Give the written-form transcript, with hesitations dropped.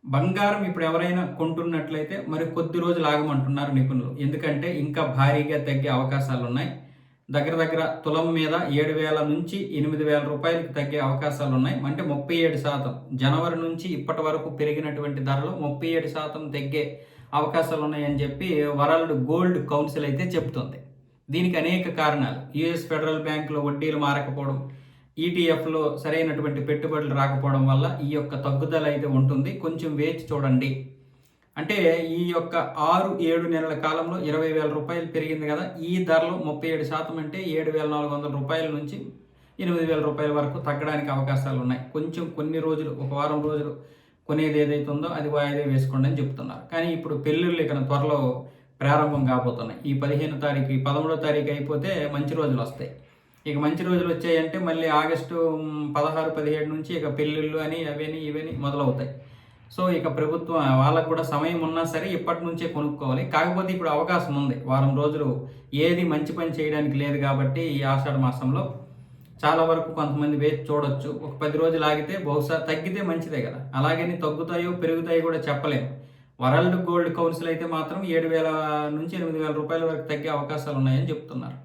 బంగారం ఇప్పుడు ఎవరైనా కొంటున్నట్లయితే మరి కొద్ది రోజులు ఆగమంటున్నారు నిపుణులు. ఎందుకంటే ఇంకా భారీగా తగ్గే అవకాశాలున్నాయి. దగ్గర దగ్గర తులం మీద 7,000 నుంచి 8,000 రూపాయలకు తగ్గే అవకాశాలున్నాయి. అంటే 37% జనవరి నుంచి ఇప్పటి వరకు పెరిగినటువంటి ధరలు 37% తగ్గే అవకాశాలున్నాయని చెప్పి వరల్డ్ గోల్డ్ కౌన్సిల్ అయితే చెప్తుంది. దీనికి అనేక కారణాలు. యూఎస్ ఫెడరల్ బ్యాంకులో వడ్డీలు మారకపోవడం, ఈటీఎఫ్లో సరైనటువంటి పెట్టుబడులు రాకపోవడం వల్ల ఈ యొక్క తగ్గుదల అయితే ఉంటుంది. కొంచెం వేచి చూడండి. అంటే ఈ యొక్క 6-7 నెలల కాలంలో 20,000 రూపాయలు పెరిగింది కదా, ఈ ధరలు 37% అంటే 7,400 రూపాయల నుంచి 8,000 రూపాయల వరకు తగ్గడానికి అవకాశాలు ఉన్నాయి. కొంచెం కొన్ని రోజులు, ఒక వారం రోజులు కొనేది ఏదైతే ఉందో అది వాయిదా వేసుకోండి అని చెప్తున్నారు. కానీ ఇప్పుడు పెళ్ళిళ్ళు ఇక త్వరలో ప్రారంభం కాబోతున్నాయి. ఈ 15వ తారీఖు, 13వ తారీఖు అయిపోతే మంచి రోజులు వస్తాయి. ఇక మంచి రోజులు వచ్చాయంటే మళ్ళీ ఆగస్టు 16, 17 నుంచి ఇక పెళ్ళిళ్ళు అని అవని ఇవని మొదలవుతాయి. సో ఇక ప్రభుత్వం వాళ్ళకు కూడా సమయం ఉన్నా సరే ఇప్పటి నుంచే కొనుక్కోవాలి. కాకపోతే ఇప్పుడు అవకాశం ఉంది. వారం రోజులు ఏది మంచి పని చేయడానికి లేదు కాబట్టి ఈ ఆషాఢ మాసంలో చాలా వరకు కొంతమంది వేచి చూడొచ్చు. ఒక 10 రోజులు ఆగితే బహుశా తగ్గితే మంచిదే కదా. అలాగని తగ్గుతాయో పెరుగుతాయో కూడా చెప్పలేము. వరల్డ్ గోల్డ్ కౌన్సిల్ అయితే మాత్రం 7,000 నుంచి 8,000 రూపాయల వరకు తగ్గే అవకాశాలు ఉన్నాయని చెప్తున్నారు.